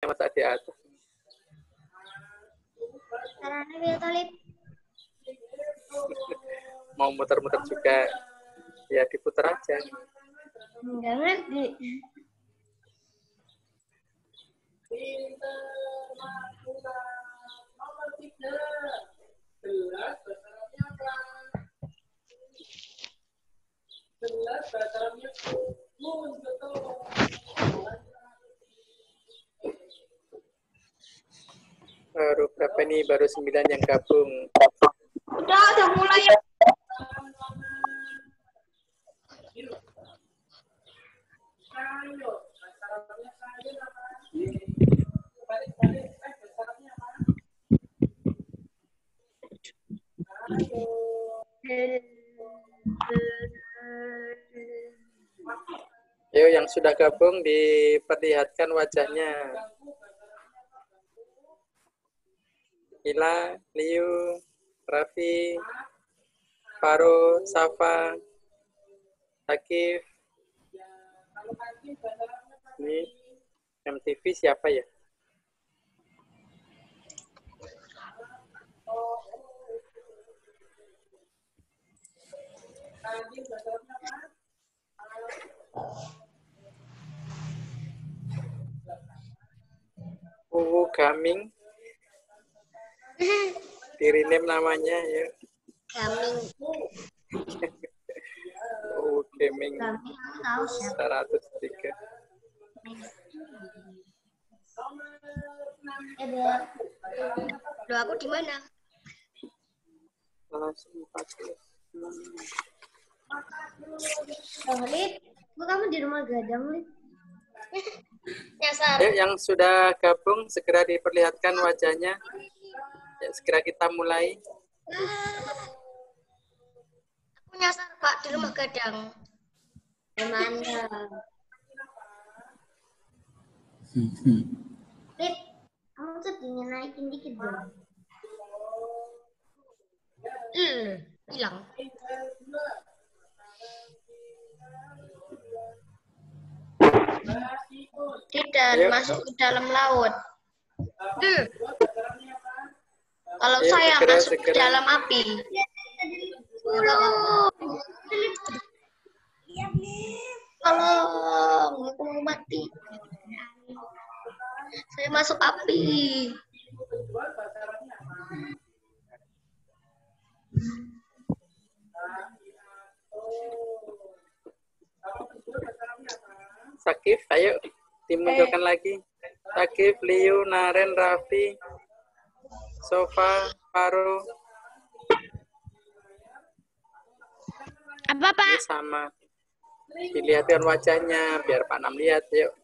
masa di atas. Caranya biar Talib. Mau muter-muter juga, ya diputar aja. Enggak ngerti. Baru berapa nih? Baru 9 yang gabung. Udah mulai ya. Yuk, yang sudah gabung diperlihatkan wajahnya. Ila, Liu, Raffi, Faro, Safa, Akif. Ini MTV siapa ya? Gaming. Di-rename namanya ya. Gaming. Gaming. Tahu siapa? 103. Doa aku di mana? Kelas 14. Lid, kamu di rumah gadang, Lid. Nyasar. Yuk, yang sudah gabung segera diperlihatkan wajahnya. Ya, segera kita mulai. Aku nyasar, Pak, di rumah gadang. Gimana? Lid, kamu tuh naikin dikit dong. Hilang. Tidak masuk ke dalam laut. Kalau saya masuk ke dalam api. Tolong, aku mau mati. Saya masuk api. Sakif, ayo dimunculkan lagi. Sakif, Liu, Naren, Raffi, Sofa, Faro. Apa, Pak? Ini sama. Dilihatkan wajahnya, biar Pak Nam lihat. Yuk,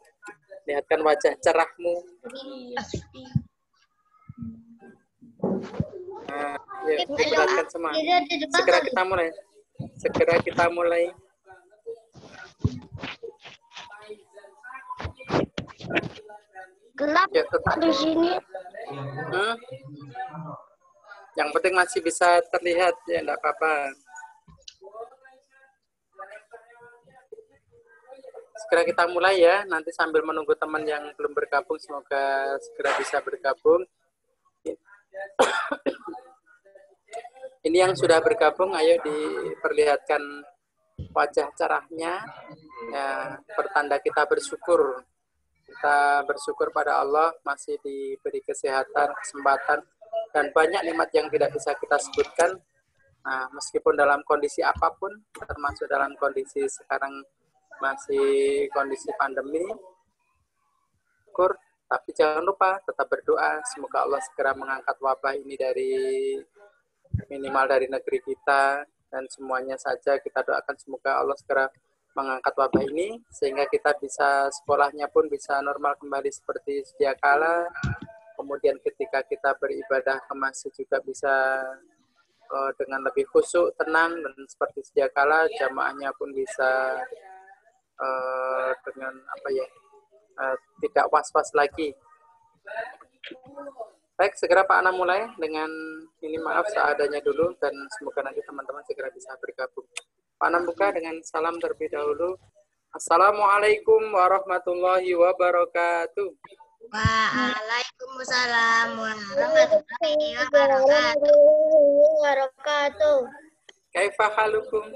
lihatkan wajah cerahmu. Nah, yuk, lihatkan semua. Segera kita mulai. Segera kita mulai. Gelap Yuk, tetap di sini. Yang penting masih bisa terlihat, ya enggak apa-apa. Segera kita mulai ya, nanti sambil menunggu teman yang belum bergabung, semoga segera bisa bergabung. Ini yang sudah bergabung, ayo diperlihatkan wajah cerahnya. Ya, pertanda kita bersyukur. Kita bersyukur pada Allah masih diberi kesehatan, kesempatan, dan banyak nikmat yang tidak bisa kita sebutkan. Nah, meskipun dalam kondisi apapun, termasuk dalam kondisi sekarang masih kondisi pandemi, syukur, tapi jangan lupa tetap berdoa. Semoga Allah segera mengangkat wabah ini dari minimal dari negeri kita, dan semuanya saja kita doakan semoga Allah segera mengangkat wabah ini sehingga kita bisa sekolahnya pun bisa normal kembali seperti sedia kala. Kemudian ketika kita beribadah ke masjid juga bisa dengan lebih khusyuk, tenang, dan seperti sedia kala. Jamaahnya pun bisa dengan tidak was-was lagi. Baik, segera Pak Anam mulai dengan ini, maaf seadanya dulu, dan semoga nanti teman-teman segera bisa bergabung. Pak Anam buka dengan salam terlebih dahulu. Assalamualaikum warahmatullahi wabarakatuh. Waalaikumsalam warahmatullahi wabarakatuh. Kaifa halukum?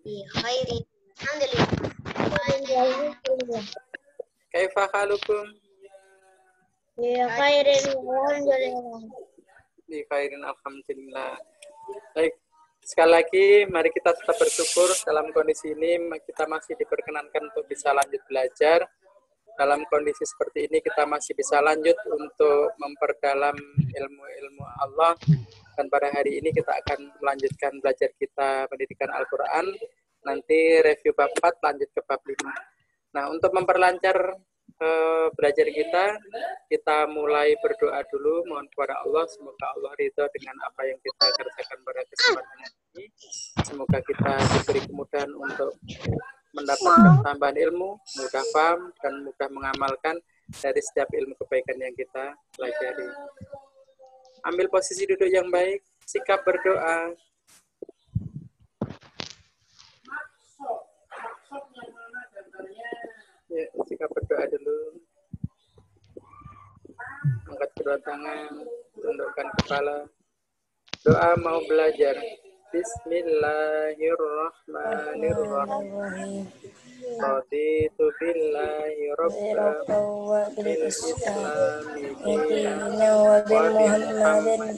Bi khairi. Alhamdulillah. Kaifa halukum? Bi khairin alhamdulillah. Bi khairin alhamdulillah. Baik, sekali lagi mari kita tetap bersyukur dalam kondisi ini kita masih diperkenankan untuk bisa lanjut belajar. Dalam kondisi seperti ini kita masih bisa lanjut untuk memperdalam ilmu-ilmu Allah, dan pada hari ini kita akan melanjutkan belajar kita pendidikan Al-Quran. Nanti review bab 4 lanjut ke bab 5. Nah, untuk memperlancar belajar kita mulai berdoa dulu, mohon kepada Allah semoga Allah ridho dengan apa yang kita kerjakan pada kesempatan ini. Semoga kita diberi kemudahan untuk mendapatkan tambahan ilmu, mudah paham, dan mudah mengamalkan dari setiap ilmu kebaikan yang kita pelajari. Ambil posisi duduk yang baik, sikap berdoa. Ya, sikap berdoa dulu. Angkat kedua tangan, tundukkan kepala. Doa mau belajar. Bismillahirrahmanirrahim. Raditu billahi rabba bil islami dina wa bil muhammadin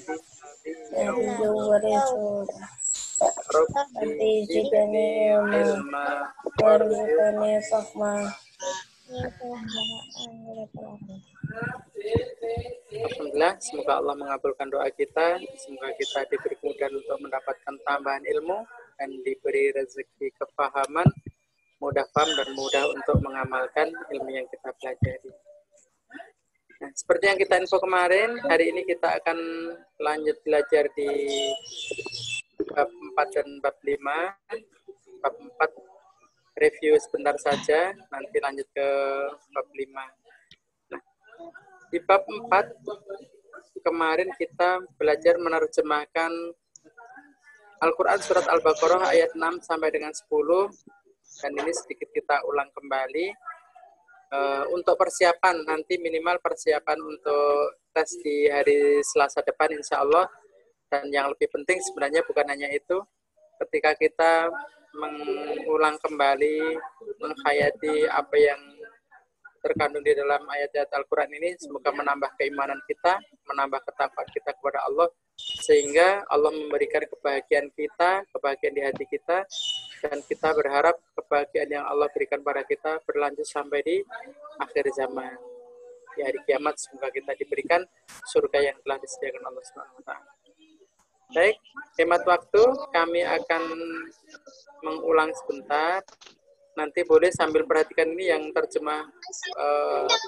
nabiyya wa rasula. Rabbi zidni ilma warzuqni fahma. Alhamdulillah, semoga Allah mengabulkan doa kita. Semoga kita diberi kemudahan untuk mendapatkan tambahan ilmu dan diberi rezeki kepahaman, mudah paham dan mudah untuk mengamalkan ilmu yang kita pelajari. Nah, seperti yang kita info kemarin, hari ini kita akan lanjut belajar di bab 4 dan bab 5. Bab 4 review sebentar saja, nanti lanjut ke bab 5. Di bab 4 kemarin kita belajar menerjemahkan Al-Quran surat Al-Baqarah ayat 6 sampai dengan 10, dan ini sedikit kita ulang kembali untuk persiapan, nanti minimal persiapan untuk tes di hari Selasa depan insya Allah. Dan yang lebih penting sebenarnya bukan hanya itu, ketika kita mengulang kembali, menghayati apa yang terkandung di dalam ayat-ayat Al-Quran ini, semoga menambah keimanan kita, menambah ketakwaan kita kepada Allah, sehingga Allah memberikan kebahagiaan kita, kebahagiaan di hati kita, dan kita berharap kebahagiaan yang Allah berikan pada kita berlanjut sampai di akhir zaman. Di hari kiamat, semoga kita diberikan surga yang telah disediakan Allah SWT. Baik, hemat waktu, kami akan mengulang sebentar. Nanti boleh sambil perhatikan ini yang terjemah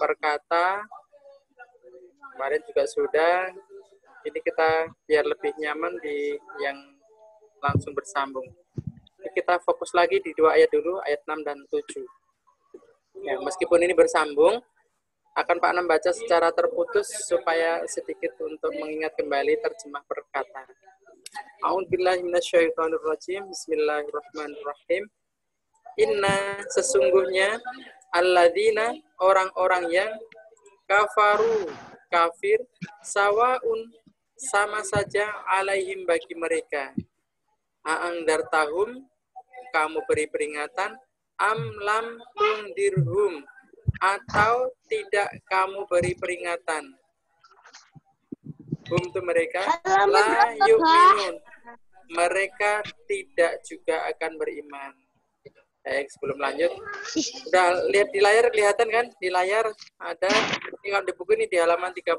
per kata. Kemarin juga sudah. Ini kita biar lebih nyaman di yang langsung bersambung. Ini kita fokus lagi di 2 ayat dulu, ayat 6 dan 7. Ya, meskipun ini bersambung, akan Pak Anam baca secara terputus supaya sedikit untuk mengingat kembali terjemah per kata. A'udzubillahi minasyaitonirrajim. Bismillahirrahmanirrahim. Inna, sesungguhnya, alladzina, orang-orang yang kafaru, kafir, sawaun, sama saja, alaihim, bagi mereka. A'angdartahum, kamu beri peringatan, am lam tundirhum, atau tidak kamu beri peringatan. Hum itu mereka, la yu'minun, mereka tidak juga akan beriman. Baik, sebelum lanjut, udah lihat di layar, kelihatan kan? Di layar ada, ini kalau di buku ini di halaman 39.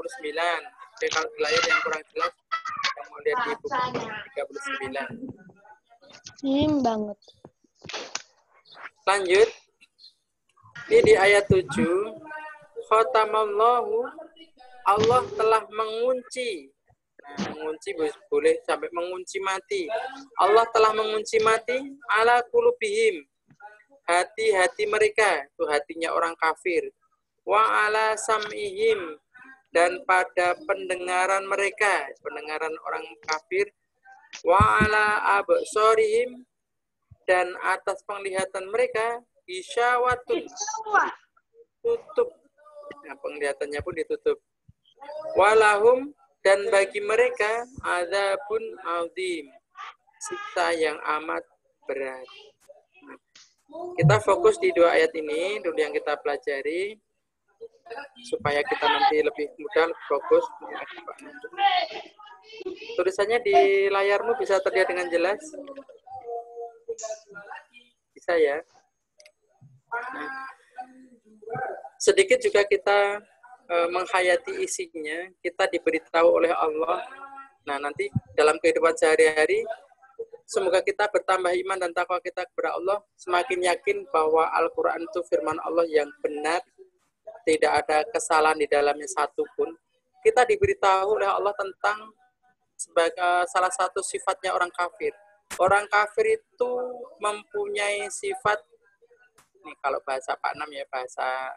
Oke, kalau di layar yang kurang jelas, kamu lihat di buku 39. Banget. Lanjut, ini di ayat 7, khatamallahu, Allah telah mengunci. Nah, mengunci boleh sampai mengunci mati. Allah telah mengunci mati ala qulubihim, hati-hati mereka, itu hatinya orang kafir. Wa ala sam'ihim, dan pada pendengaran mereka, pendengaran orang kafir. Wa ala absorihim, dan atas penglihatan mereka, isyawatun, tutup. Nah, penglihatannya pun ditutup. Walahum, dan bagi mereka adzabun adzim, siksa yang amat berat. Kita fokus di 2 ayat ini dulu yang kita pelajari supaya kita nanti lebih mudah, lebih fokus. Tulisannya di layarmu bisa terlihat dengan jelas? Bisa ya? Nah, sedikit juga kita menghayati isinya, kita diberitahu oleh Allah. Nah, nanti dalam kehidupan sehari-hari, semoga kita bertambah iman dan takwa kita kepada Allah, semakin yakin bahwa Al-Quran itu firman Allah yang benar, tidak ada kesalahan di dalamnya satu pun. Kita diberitahu oleh Allah tentang sebagai salah satu sifatnya orang kafir. Orang kafir itu mempunyai sifat, nih kalau bahasa Pak Nam ya, bahasa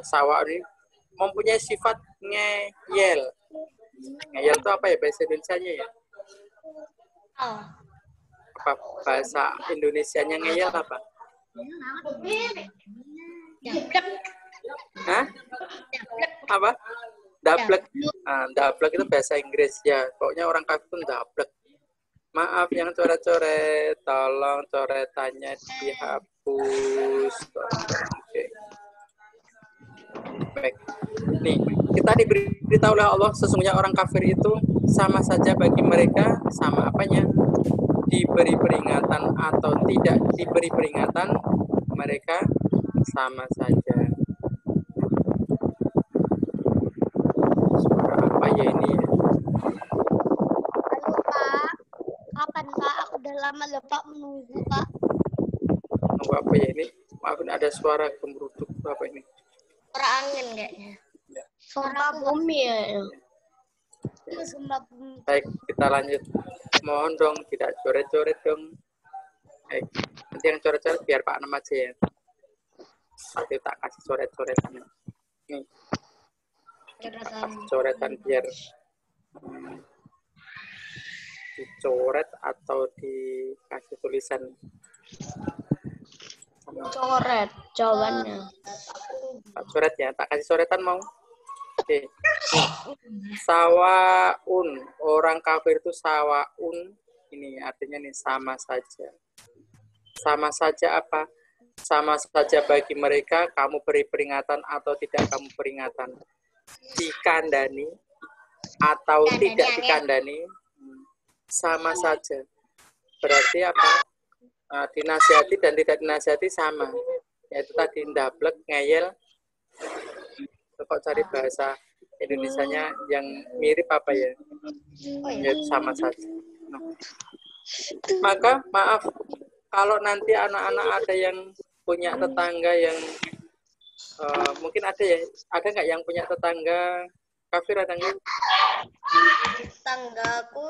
Sawa ini, mempunyai sifat ngeyel. Ngeyel itu apa ya bahasa Indonesianya ya? Apa bahasa Indonesianya ngeyel apa? Hah? Apa? Dablek. Dablek itu bahasa Inggris ya. Pokoknya orang kafir pun dablek. Maaf yang coret-coret, tolong coretannya dihapus. Oke. Baik. Nih, kita diberitahu oleh Allah sesungguhnya orang kafir itu sama saja bagi mereka, sama apanya? Diberi peringatan atau tidak diberi peringatan, mereka sama saja. Suara apa ya ini? Halo Pak, kapan Pak? Aku udah lama loh Pak menunggu Pak. Nunggu apa ya ini? Maafin ada suara gemeruduk apa ini? Suara angin kayaknya. Suara bumi ya. Iya, suara bumi. Baik, kita lanjut. Mohon dong, tidak coret-coret dong. Baik, nanti yang coret-coret biar Pak Nam aja ya. Nanti tak kasih coret-coretan. Nih, coretan biar dicoret atau dikasih tulisan. Coret jawabannya. Tak coret ya, tak kasih coretan mau. Oke. Sawaun, orang kafir itu sawaun. Ini artinya nih sama saja. Sama saja apa? Sama saja bagi mereka kamu beri peringatan atau tidak kamu peringatan. Dikandani atau tidak dikandani, sama saja. Berarti apa? Dinasihati dan tidak dinasihati sama. Yaitu tadi ndablek, ngeyel. Kok cari bahasa Indonesianya yang mirip apa ya? Yaitu sama saja. Nah. Maka maaf, kalau nanti anak-anak ada yang punya tetangga yang mungkin ada ya, ada nggak yang punya tetangga kafir, ada nggak? Tetanggaku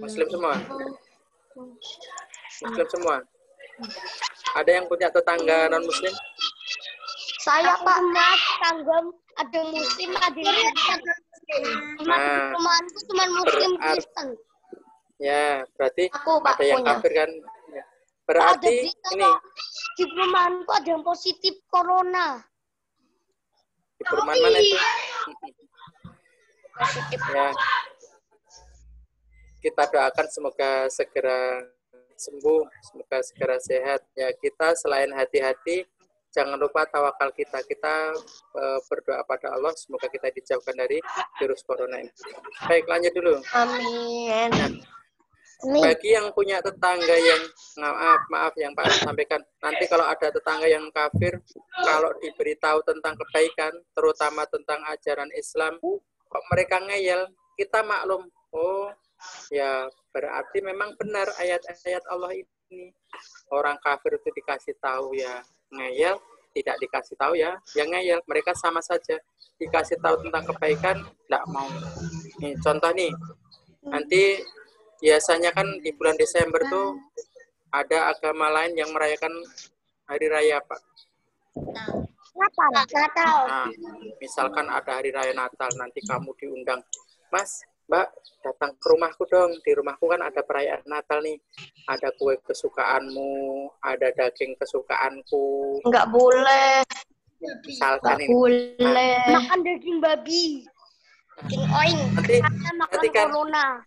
Muslim semua? Muslim semua? Ada yang punya tetangga non-muslim? Saya Pak, tetangga ada muslim, ada yang muslim. Nah, Temanku cuma muslim Kristen. Ya, berarti Aku, Pak, ada yang punya. kafir kan? Ya. Berarti ada berita, ini Pak. Di perumahanku ada yang positif corona. di perumahan mana itu? Positif. Ya, kita doakan semoga segera sembuh, semoga segera sehat. Ya, kita selain hati-hati, jangan lupa tawakal kita. Kita berdoa pada Allah, semoga kita dijauhkan dari virus corona ini. Baik, lanjut dulu. Amin. Nah, bagi yang punya tetangga yang maaf yang Pak sampaikan, nanti kalau ada tetangga yang kafir, kalau diberitahu tentang kebaikan, terutama tentang ajaran Islam, kok mereka ngeyel, kita maklum, oh ya berarti memang benar ayat-ayat Allah ini. Orang kafir itu dikasih tahu ya ngeyel, tidak dikasih tahu ya ngeyel. Mereka sama saja, dikasih tahu tentang kebaikan tidak mau. Nih contoh nih, nanti biasanya kan di bulan Desember tuh ada agama lain yang merayakan hari raya, Pak. Natal. Nah, misalkan ada hari raya Natal, nanti kamu diundang, Mas, Mbak, datang ke rumahku dong. Di rumahku kan ada perayaan Natal nih. Ada kue kesukaanmu, ada daging kesukaanku. Enggak boleh. Misalkan Nggak ini. boleh. Makan daging babi. Daging oing. Nanti Makan kan corona.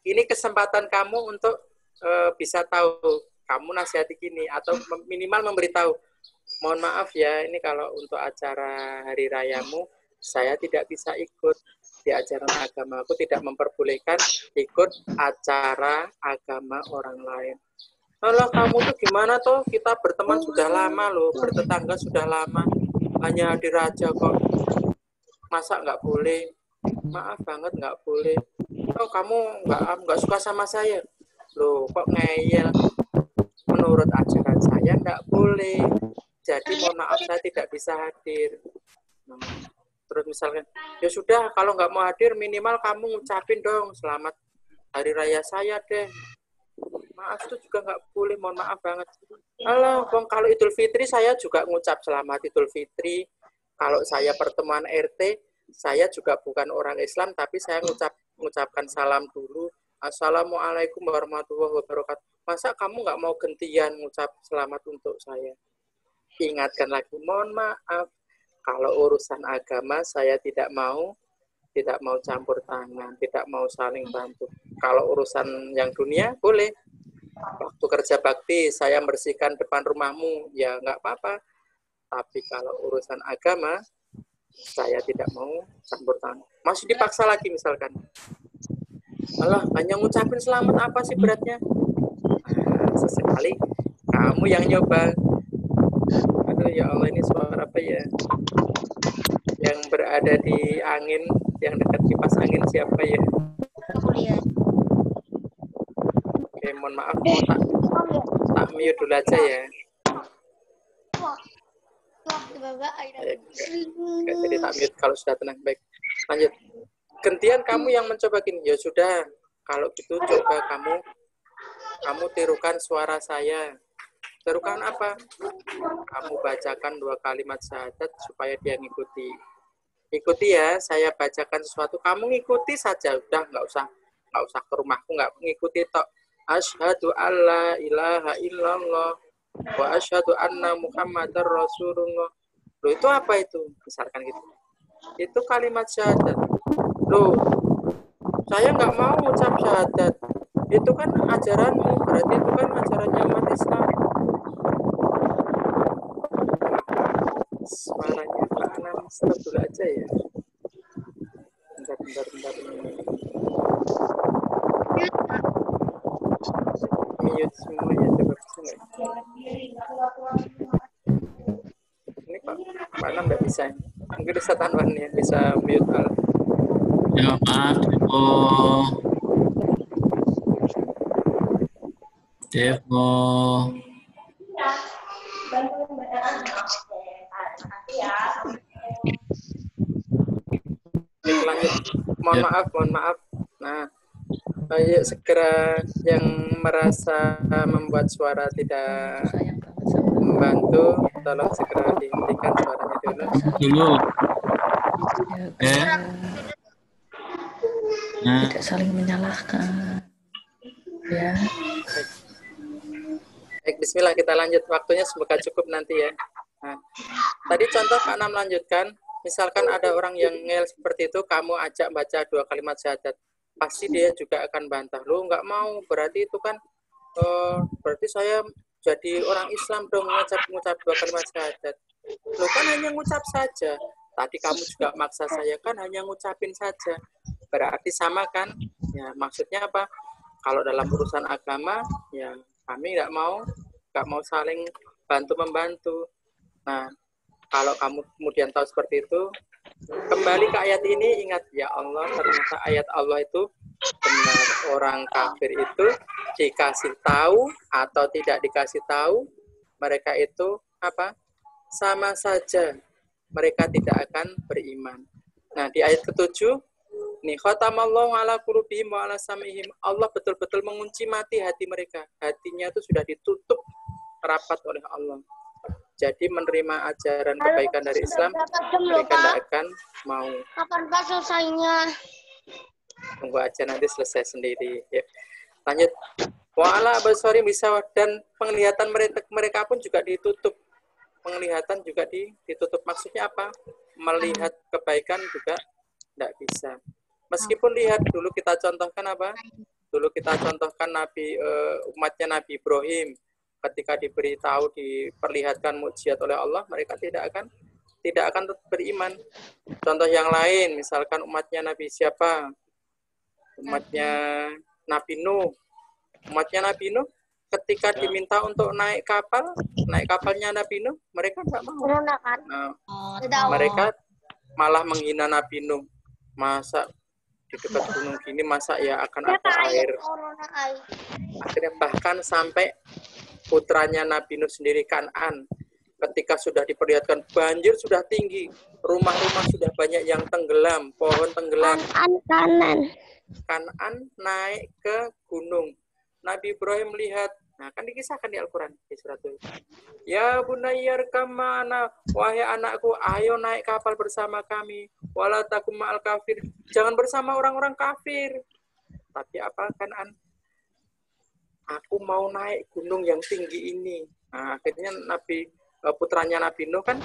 ini kesempatan kamu untuk bisa tahu kamu nasihati gini atau minimal memberitahu, mohon maaf ya, ini kalau untuk acara hari rayamu saya tidak bisa ikut di ajaran agama, aku tidak memperbolehkan ikut acara agama orang lain. Alah, kamu tuh gimana toh, kita berteman sudah lama loh, bertetangga sudah lama, hanya hadir aja kok, masa nggak boleh? Maaf banget nggak boleh. Oh, kamu nggak suka sama saya? Loh, kok ngeyel? Menurut ajaran saya nggak boleh. Jadi mohon maaf saya tidak bisa hadir. Terus misalkan, ya sudah kalau nggak mau hadir minimal kamu ngucapin dong selamat hari raya saya deh. Maaf itu juga nggak boleh, mohon maaf banget. Halo, kalau Idul Fitri saya juga ngucap selamat Idul Fitri. Kalau saya pertemuan RT, saya juga bukan orang Islam, tapi saya mengucapkan salam dulu. Assalamualaikum warahmatullahi wabarakatuh. Masa kamu nggak mau gantian ngucap selamat untuk saya? Ingatkan lagi, mohon maaf. Kalau urusan agama, saya tidak mau campur tangan, tidak mau saling bantu. Kalau urusan yang dunia, boleh. Waktu kerja bakti, saya bersihkan depan rumahmu, ya nggak apa-apa. Tapi kalau urusan agama, saya tidak mau campur tangan. Masih dipaksa lagi misalkan. Alah, hanya ngucapin selamat apa sih beratnya? Nah, sesekali kamu yang nyoba. Aduh ya Allah, ini suara apa ya? Yang berada di angin, yang dekat kipas angin siapa ya? Oke, mohon maaf, mau tak mute dulu aja ya. Nggak jadi tak mute kalau sudah tenang. Baik, lanjut. Gantian kamu yang mencoba gini. Ya sudah, kalau gitu coba kamu tirukan suara saya. Tirukan apa? Kamu bacakan 2 kalimat syahadat supaya dia ngikuti. Ikuti ya, saya bacakan sesuatu, kamu ngikuti saja. Udah, nggak usah ke rumahku, nggak ngikuti tok. Asyhadu alla ilaha illallah wa asyhadu anna muhammadar rasulullah. Loh, itu apa itu? Misalkan gitu. Itu kalimat syahadat. Loh, saya nggak mau ucap syahadat. Itu kan ajaranmu, berarti itu kan ajarannya umat Islam. Suaranya Pak Anam stop dulu aja ya. Bentar. Mute semua ya, coba bisa nggak? Ini Pak Anam nggak bisa. Mungkin bisa Tanwan ya, bisa mute al. Ya Pak, Devo. Lanjut. Mohon maaf. Nah, ayo segera yang merasa membuat suara tidak membantu, tolong segera dihentikan suaranya dulu. Tidak saling menyalahkan. Ya. Baik, bismillah, kita lanjut. Waktunya semoga cukup nanti ya. Nah, tadi contoh Pak Nam lanjutkan. Misalkan ada orang yang ngel seperti itu, kamu ajak baca 2 kalimat syahadat. Pasti dia juga akan bantah. Lu nggak mau, berarti itu kan, berarti saya jadi orang Islam dong, ngucap 2 kalimat syahadat. Lu kan hanya ngucap saja. Tadi kamu juga maksa saya, kan hanya ngucapin saja. Berarti sama kan? Ya, maksudnya apa? Kalau dalam urusan agama, ya kami nggak mau saling bantu-membantu. Nah, kalau kamu kemudian tahu seperti itu, kembali ke ayat ini, ingat, ya Allah, ternyata ayat Allah itu benar. Orang kafir itu dikasih tahu atau tidak dikasih tahu, mereka itu apa? Sama saja. Mereka tidak akan beriman. Nah, di ayat ke-7, nih, khatamallahu ala qulubihim wa ala sam'ihim. Allah betul-betul mengunci mati hati mereka. Hatinya itu sudah ditutup rapat oleh Allah. Jadi menerima ajaran kebaikan dari Islam, mereka tidak akan mau. Kapan Pak selesainya? Tunggu aja, nanti selesai sendiri. Ya. Lanjut. Wa ala abasari bisa, dan penglihatan mereka pun juga ditutup. penglihatan juga ditutup. Maksudnya apa? Melihat kebaikan juga tidak bisa. Meskipun lihat dulu kita contohkan apa? Dulu kita contohkan umatnya Nabi Ibrahim ketika diberitahu, diperlihatkan mukjizat oleh Allah, mereka tidak akan beriman. Contoh yang lain, misalkan umatnya Nabi siapa? Umatnya Nabi Nuh. Umatnya Nabi Nuh ketika diminta untuk naik kapalnya Nabi Nuh, mereka tidak mau. Nah, mereka malah menghina Nabi Nuh. Masa di dekat gunung gini, masa ya akan ada air? Akhirnya bahkan sampai putranya Nabi Nuh sendiri, Kan'an, ketika sudah diperlihatkan banjir sudah tinggi, rumah-rumah sudah banyak yang tenggelam, pohon tenggelam. Kan'an naik ke gunung. Nabi Ibrahim melihat, nah kan dikisahkan di Al-Quran di surat itu. Ya bunayyar kamana, wahai anakku, ayo naik kapal bersama kami. Wala takum ma'al kafir, jangan bersama orang-orang kafir. Tapi apa Kan'an? Aku mau naik gunung yang tinggi ini. Nah, akhirnya putranya Nabi Nuh kan,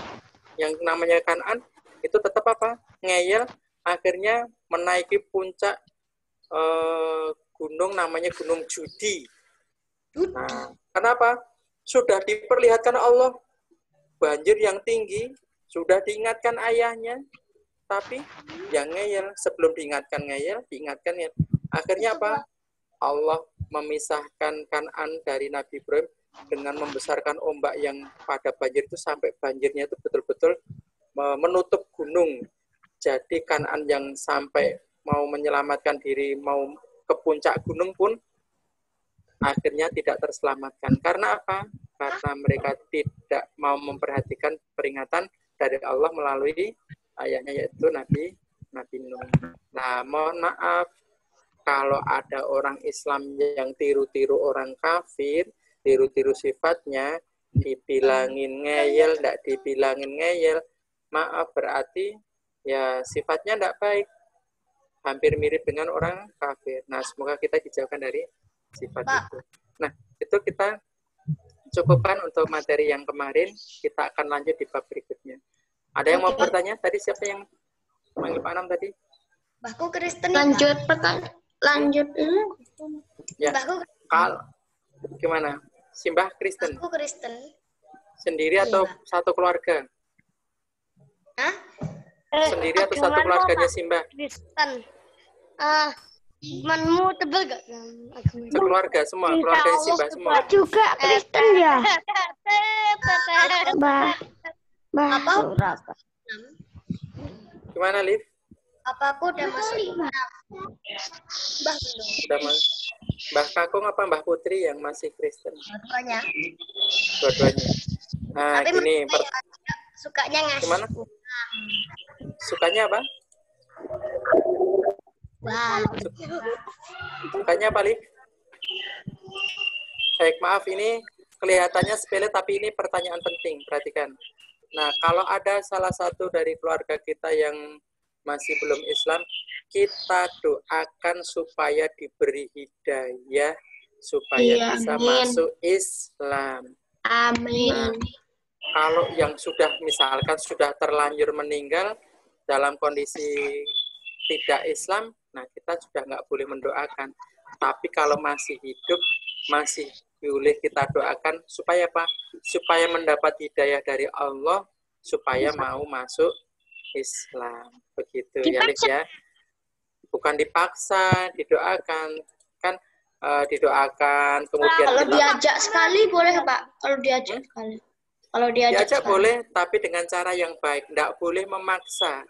yang namanya Kan'an, itu tetap apa? Ngeyel, akhirnya menaiki puncak gunung namanya Gunung Judi. Nah, kenapa? Sudah diperlihatkan Allah banjir yang tinggi, sudah diingatkan ayahnya, tapi yang ngeyel, sebelum diingatkan ngeyel, diingatkan ya. Akhirnya apa? Allah memisahkan Kan'an dari Nabi Ibrahim dengan membesarkan ombak yang pada banjir itu sampai banjirnya itu betul-betul menutup gunung. Jadi Kan'an yang sampai mau menyelamatkan diri, mau ke puncak gunung pun akhirnya tidak terselamatkan. Karena apa? Karena mereka tidak mau memperhatikan peringatan dari Allah melalui ayahnya, yaitu Nabi Nuh. Nah, mohon maaf kalau ada orang Islam yang tiru-tiru orang kafir, tiru-tiru sifatnya, dibilangin ngeyel, tidak dibilangin ngeyel, maaf berarti ya sifatnya tidak baik. Hampir mirip dengan orang kafir. Nah, semoga kita dijauhkan dari sifat itu. Nah, itu kita cukupkan untuk materi yang kemarin. Kita akan lanjut di bab berikutnya. Ada yang mau bertanya? Tadi siapa yang manggil Pak Anam tadi? Mbahku Kristen. Lanjut pertanyaan. Lanjut. Ya. Gimana? Simbah Kristen? Aku Kristen. Sendiri atau satu keluarga? Hah? Sendiri atau satu keluarganya Simbah? Kristen. Imanmu tebel gak? Sekeluarga semua, keluarganya Simbah semua. Juga Kristen ya? Apa? Gimana, Liv? Apa aku udah masuk Islam? Mbah belum. Udah Mbah Kakung apa Mbah Putri yang masih Kristen? Dua-duanya. Dua-duanya. Nah, Tapi gini. Sukanya ngasih. Gimana? Sukanya apa? Wah. Sukanya apa, Liv? Baik, maaf ini kelihatannya sepele, tapi ini pertanyaan penting. Perhatikan. Nah, kalau ada salah satu dari keluarga kita yang masih belum Islam, kita doakan supaya diberi hidayah, supaya bisa masuk Islam. Amin. Nah, kalau yang sudah misalkan sudah terlanjur meninggal dalam kondisi tidak Islam, nah kita sudah nggak boleh mendoakan. Tapi kalau masih hidup, masih boleh kita doakan supaya apa? Supaya mendapat hidayah dari Allah, supaya mau masuk Islam. Begitu ya, Liv ya. Bukan dipaksa, didoakan. Kan didoakan, kemudian Kalau kita diajak sekali boleh, Pak? Kalau diajak sekali. Kalau diajak boleh, tapi dengan cara yang baik. Tidak boleh memaksa.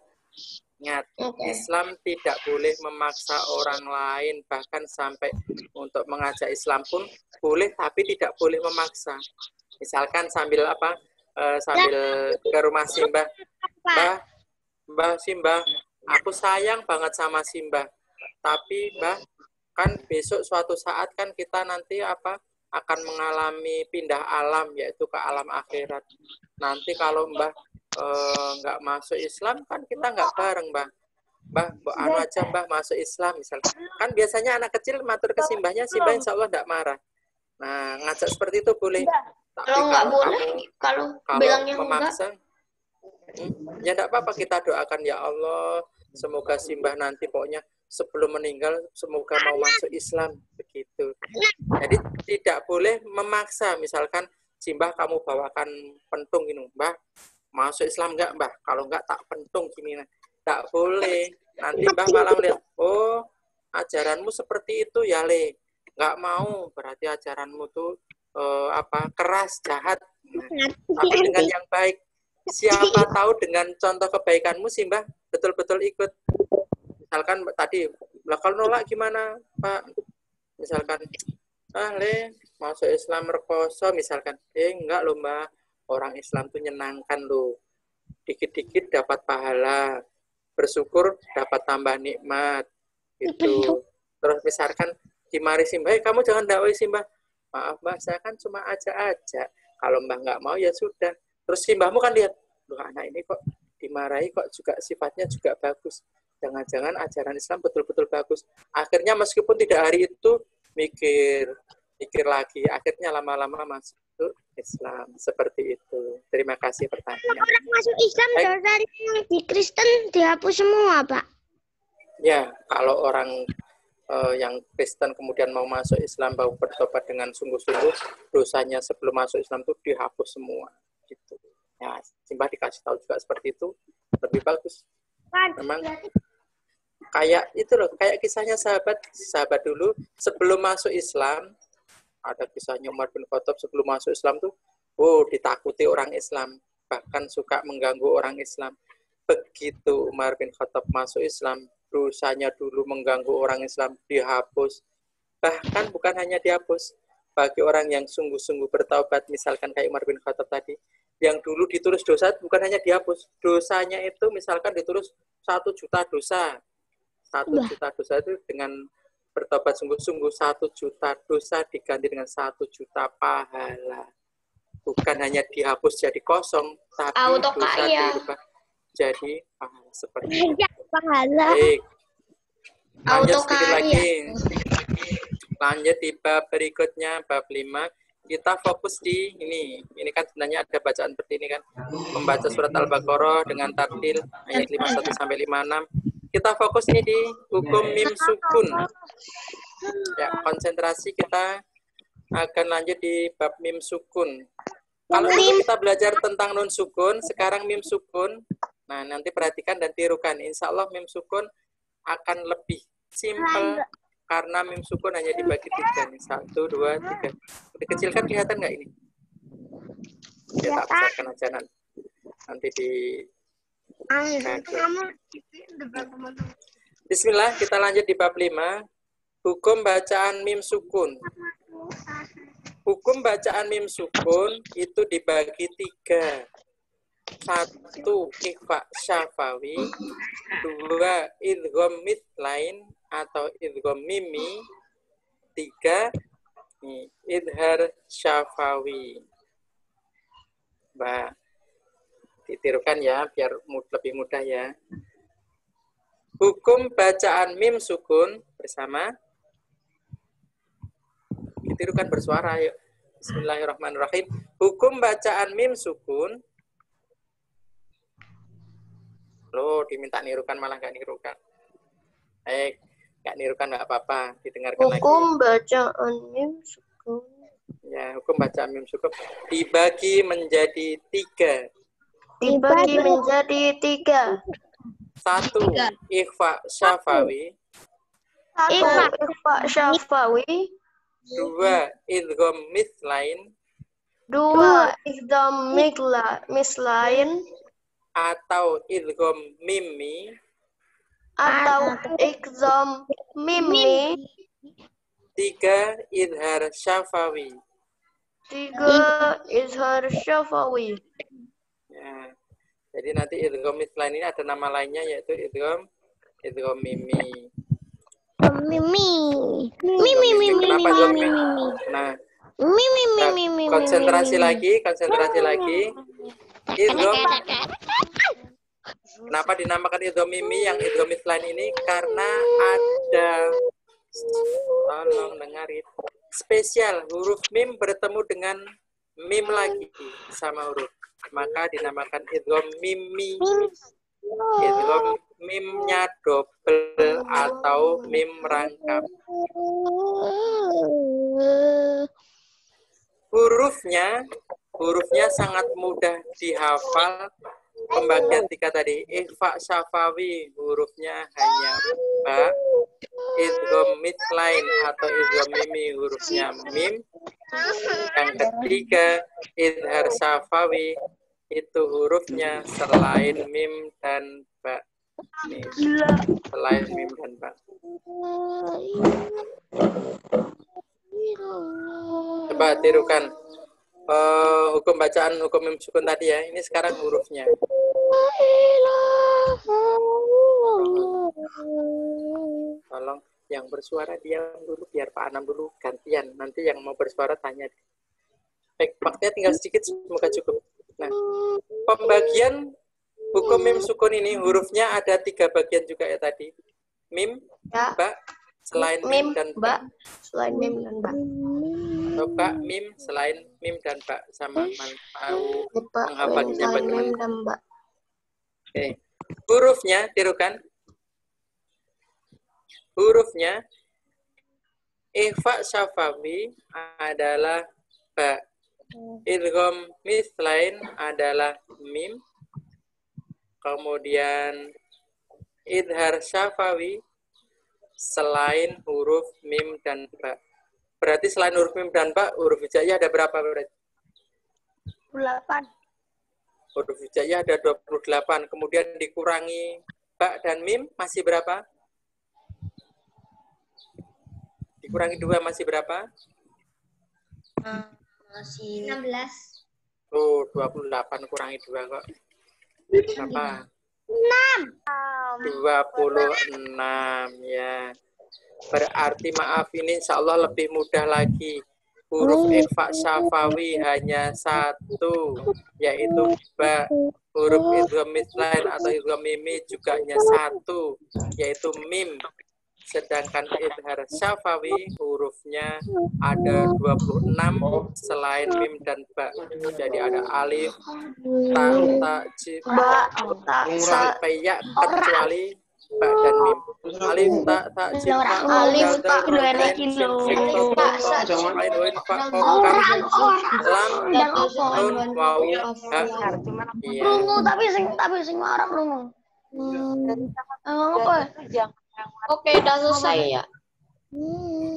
Ingat, Islam tidak boleh memaksa orang lain, bahkan sampai untuk mengajak Islam pun boleh, tapi tidak boleh memaksa. Misalkan sambil apa? Sambil ke rumah Simbah, Mbah Simbah, aku sayang banget sama Simbah. Tapi Mbah, kan besok suatu saat kan kita nanti apa? Akan mengalami pindah alam, yaitu ke alam akhirat. Nanti kalau Mbah nggak masuk Islam, kan kita nggak bareng, Mbah. Mbah, anu aja Mbah masuk Islam misalnya. Kan biasanya anak kecil matur ke Simbahnya, Simbah insya Allah nggak marah. Nah, ngajak seperti itu boleh. Tapi Kalau nggak kalau boleh, kamu kalau kalau bilangnya enggak, memaksa, ya enggak apa-apa, kita doakan ya Allah, semoga Simbah nanti pokoknya sebelum meninggal semoga mau masuk Islam begitu. Jadi tidak boleh memaksa, misalkan Simbah kamu bawakan pentung ini, Mbah masuk Islam enggak, Mbah? Kalau enggak tak pentung gini. Enggak boleh. Nanti Mbah malah lihat, oh ajaranmu seperti itu ya Le. Enggak mau, berarti ajaranmu tuh keras, jahat. Nah, tapi dengan yang baik. Siapa tahu dengan contoh kebaikanmu Simbah betul-betul ikut. Misalkan tadi, lah kalau nolak gimana Pak? Misalkan, Le masuk Islam rekoso misalkan. Enggak loh Mbak, orang Islam tuh nyenangkan loh. Dikit-dikit dapat pahala, bersyukur dapat tambah nikmat. Gitu. Terus misalkan dimari Simbah, kamu jangan dakwah Simbah. Maaf Mbak, saya kan cuma aja. Kalau Mbah nggak mau ya sudah. Terus Simbahmu kan lihat, loh anak ini kok dimarahi kok juga sifatnya juga bagus. Jangan-jangan ajaran Islam betul-betul bagus. Akhirnya meskipun tidak hari itu mikir lagi. Akhirnya lama-lama masuk Islam. Seperti itu. Terima kasih pertanyaan. Orang masuk Islam dosanya yang di Kristen dihapus semua, Pak. Ya, kalau orang yang Kristen kemudian mau masuk Islam, mau bertobat dengan sungguh-sungguh, dosanya sebelum masuk Islam itu dihapus semua. Gitu. Ya, Simbah dikasih tahu juga seperti itu, lebih bagus. Memang kayak itu loh, kayak kisahnya sahabat dulu sebelum masuk Islam, ada kisahnya Umar bin Khattab sebelum masuk Islam tuh, ditakuti orang Islam, bahkan suka mengganggu orang Islam. Begitu Umar bin Khattab masuk Islam, dosanya dulu mengganggu orang Islam dihapus. Bahkan bukan hanya dihapus, bagi orang yang sungguh-sungguh bertaubat, misalkan kayak Umar bin Khattab tadi, yang dulu ditulis dosa bukan hanya dihapus, dosanya itu misalkan ditulis 1 juta dosa. 1 juta dosa itu dengan bertobat sungguh-sungguh 1 juta dosa diganti dengan 1 juta pahala. Bukan hanya dihapus jadi kosong, tapi auto dosa kaya. dirubah jadi pahala seperti itu. Pahala. Baik. Lanjut Auto sedikit kaya. lagi. Lanjut di bab berikutnya, bab 5. Kita fokus di ini. Ini kan sebenarnya ada bacaan seperti ini kan. Membaca surat Al-Baqarah dengan tartil ayat 51 sampai 56. Kita fokus ini di hukum mim sukun. Ya, konsentrasi kita akan lanjut di bab mim sukun. Kalau dulu kita belajar tentang nun sukun, sekarang mim sukun. Nah, nanti perhatikan dan tirukan. Insya Allah mim sukun akan lebih simpel karena mim sukun hanya dibagi 3 nih. 1, 2, 3. Dikecilkan kelihatan nggak ini? Ya, tak besarkan aja nanti di. Bismillah, kita lanjut di bab 5. Hukum bacaan mim sukun. Hukum bacaan mim sukun itu dibagi 3. 1, ikhfa syafawi. 2, idgham mitlain atau idgham mimi. 3, idhar syafawi. Ditirukan ya, biar lebih mudah ya. Hukum bacaan mim sukun bersama. Ditirukan bersuara, yuk. Bismillahirrahmanirrahim. Hukum bacaan mim sukun. Loh, diminta nirukan malah nggak nirukan. Nggak nirukan nggak apa-apa, didengarkan lagi. Hukum bacaan mim sukun. Ya, hukum bacaan mim sukun dibagi menjadi 3. Dibagi menjadi 3. 1, ikhfa syafawi. 1, ikhfa syafawi. 2, idgham mitlain. 2, idgham mislain. Atau idgham mimi. Atau idgham mimi. 3, idhar syafawi. 3, izhar syafawi. Ya. Jadi nanti idgham mitlain ini ada nama lainnya yaitu idgham mimi. Kenapa idgham mimi? Nah, konsentrasi lagi. Idgham. Kenapa dinamakan idgham mimi yang idgham mitlain ini? Karena ada, tolong dengarin, spesial huruf mim bertemu dengan mim lagi sama huruf, maka dinamakan idgham mimi. Idgham mimnya double atau mim rangkap. Hurufnya sangat mudah dihafal. Pembagian 3 tadi, ikhfa syafawi, hurufnya hanya ba. Idgham mithlain atau idgham mimi, hurufnya mim. Yang ketiga, idhar syafawi, itu hurufnya selain mim dan ba. Nih, selain mim dan ba. Coba tirukan hukum bacaan hukum mim sukun tadi ya. Ini sekarang hurufnya. Tolong yang bersuara diam dulu biar Pak Anam dulu gantian. Nanti yang mau bersuara tanya. Baik, waktunya tinggal sedikit, semoga cukup. Nah, pembagian hukum mim sukun ini hurufnya ada 3 bagian juga ya tadi. Mim, Ya. ba, selain mim dan ba. Selain mim dan ba. Atau ba, mim, selain mim dan ba. Sama mau Ba, menghafalnya selain mim bagaimana? dan ba. Oke. Hurufnya, tirukan. Hurufnya ikhfa syafawi adalah ba. Idgham mithlain adalah mim. Kemudian idhar syafawi selain huruf mim dan ba. Berarti selain huruf mim dan ba, huruf hijaiyah ada berapa berarti? 8. Huruf hijaiyah ada 28. Kemudian dikurangi ba dan mim masih berapa? Dikurangi 2 masih berapa? Masih 16. Oh, 28 kurangi 2 kok. Berapa? 26 ya. Berarti maaf ini insya Allah lebih mudah lagi. Huruf ikhfa syafawi hanya 1, yaitu ba. Huruf idgham mithlain atau idgham mimi juga hanya 1, yaitu mim. Sedangkan idhar syafawi hurufnya ada 26 selain mim dan ba. Jadi ada alif, ta, jim, Ba, ta, sa, sampai ya kecuali ba dan mim. Alif, ta, jim, alif, ta, lam, nun, waw, ha. Iya. rungu tapi sing marah rungu. Emang apa? Oke, udah selesai ya.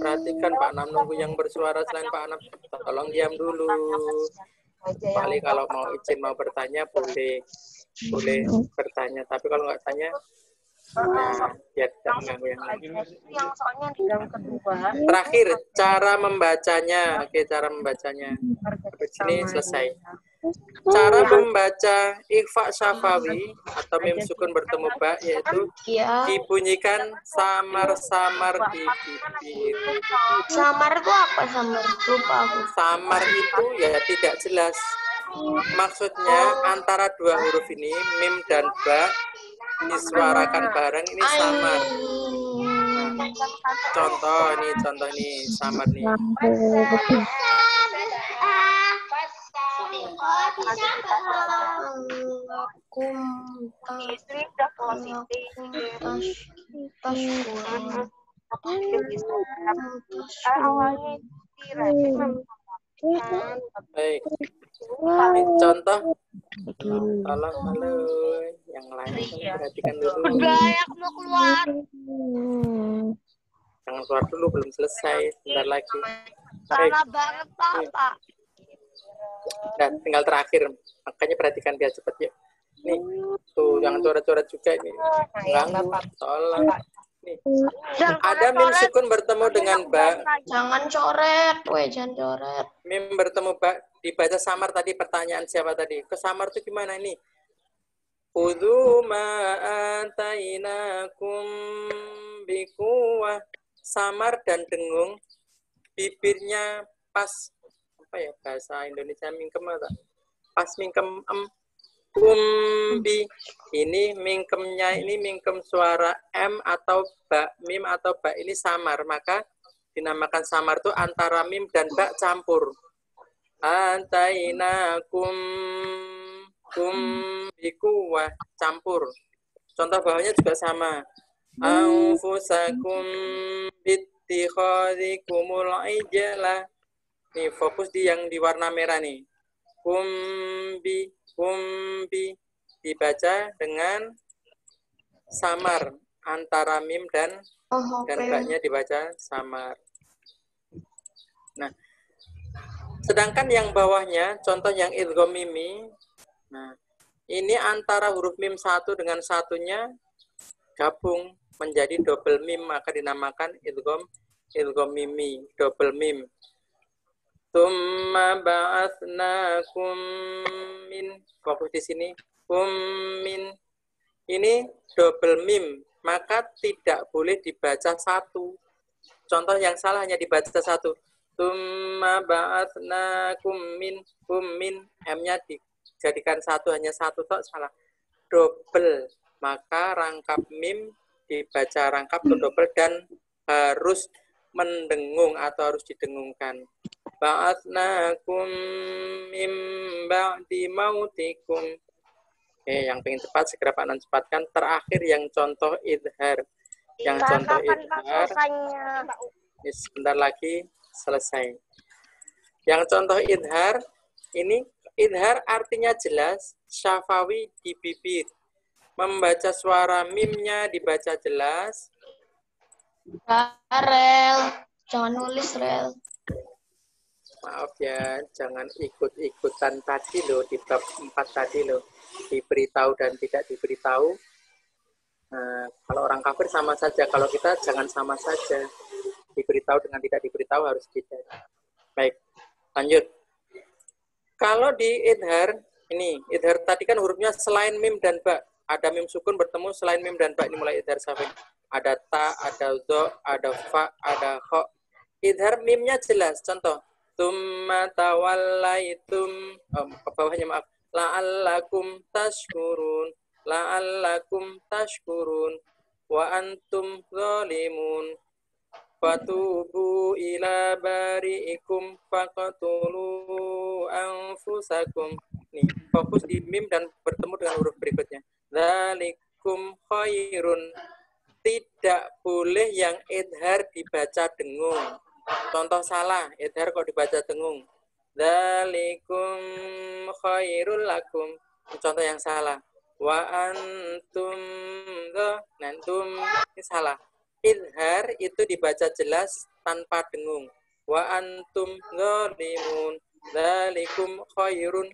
Perhatikan Pak Nam nunggu yang bersuara selain Pak Nam. Tolong diam dulu. Paling kalau mau izin mau bertanya boleh bertanya. Tapi kalau nggak tanya, nah, biar tidak mengganggu yang lain. Yang soalnya di yang kedua. Terakhir cara membacanya. Oke, cara membacanya. Sampai sini selesai. Cara membaca ikhfa syafawi atau mim sukun bertemu ba yaitu Iya. dibunyikan samar-samar di bibir. Samar itu apa samar? Lupa aku. Samar itu ya tidak jelas. Maksudnya antara 2 huruf ini, mim dan ba, disuarakan bareng ini samar. Nah, contoh nih samar nih. Istri udah positif. Awalnya Baik. Ini contoh. Tolong halo yang lain perhatikan dulu. Aku mau keluar. Jangan keluar dulu, belum selesai. Sebentar lagi. Baik. Salah banget, Pak. Nah, tinggal terakhir. Makanya perhatikan biar cepat ya. Nih, tuh jangan coret-coret juga ini. Ganggu. Tolong. Nih. Ada mim sukun bertemu dengan ba. Jangan coret, jangan coret. Mim bertemu ba dibaca samar tadi. Pertanyaan siapa tadi? Ke samar tuh gimana ini? Khudhu ma atainakum biquwah. Samar dan dengung. Bibirnya pas apa ya bahasa Indonesia mingkem atau pas mingkem kumbi. Ini mingkemnya ini mingkem suara m atau ba, mim atau ba ini samar, maka dinamakan samar tuh antara mim dan ba campur. atainakum bikuwah, campur. Contoh bawahnya juga sama. Anfusakum bittikhadikumul ijla. Nih, fokus di yang di warna merah nih. Kumbi dibaca dengan samar antara mim dan ba-nya dibaca samar. Nah, sedangkan yang bawahnya, contoh yang idgham mimi, nah, ini antara huruf mim satu dengan satunya gabung menjadi double mim, maka dinamakan idgham mimi, double mim. Tsumma ba'atsnakum min, fokus di sini, min. Ini double mim, maka tidak boleh dibaca satu. Contoh yang salah hanya dibaca satu. Tsumma ba'atsnakum min, M-nya dijadikan satu, hanya satu tok, salah. Double, maka rangkap mim dibaca rangkap atau double dan harus mendengung atau harus didengungkan. Ba'atsnakum mim ba'di mautikum. Oke, yang pengen cepat segera Pak Nan cepatkan. Terakhir yang contoh idhar. Yang contoh idhar. Sebentar lagi selesai. Yang contoh idhar, ini idhar artinya jelas, syafawi di bibir. Membaca suara mimnya dibaca jelas. Rel, jangan nulis Rel. Maaf ya, jangan ikut-ikutan tadi loh, di bab 4 tadi loh. Diberitahu dan tidak diberitahu. Nah, kalau orang kafir sama saja, kalau kita jangan sama saja. Diberitahu dengan tidak diberitahu harus beda. Baik, lanjut. Kalau di idhar, ini, idhar tadi kan hurufnya selain mim dan ba. Ada mim sukun bertemu selain mim dan ba, ini mulai idhar safin. Ada ta, ada zo, ada fa, ada kho. Idhar mimnya jelas, contoh. Tsumma tawallaitum, bawahnya maaf, la'allakum tashkurun, wa antum zalimun, fatubu ila bari'ikum faqatulu anfusakum. Nih, fokus di mim dan bertemu dengan huruf berikutnya. Dzalikum khairun. Tidak boleh yang idhar dibaca dengung. Contoh salah, idhar kok dibaca dengung. Dzalikum khairul lakum. Contoh yang salah. Wa antum nantum, ini salah. Idhar itu dibaca jelas tanpa dengung. Wa antum zalimun. Dzalikum khairun.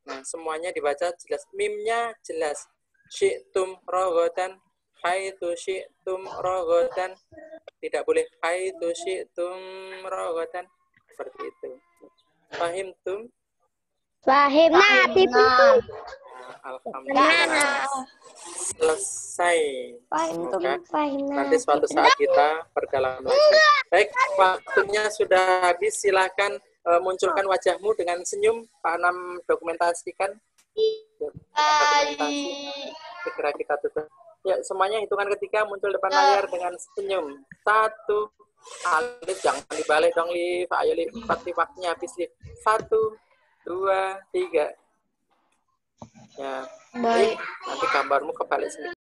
Nah, semuanya dibaca jelas. Mimnya jelas. Syi'tum rogotan. Haitsu syi'tum rogotan. Tidak boleh haitsu syi'tum rogotan. Seperti itu. Fahimtum? Fahimna. Nah, alhamdulillah. Selesai. Semoga nanti suatu saat kita perdalam lagi. Baik, waktunya sudah habis. Silakan munculkan wajahmu dengan senyum. Pak Anam dokumentasikan. Segera kita tutup. Ya, semuanya hitungan ketiga muncul depan layar dengan senyum. 1. Alif jangan dibalik dong, Lif. Ayo, Lif. 4 waktunya habis, Lif. 1, 2, 3. Ya. Baik. Nanti gambarmu kebalik sedikit.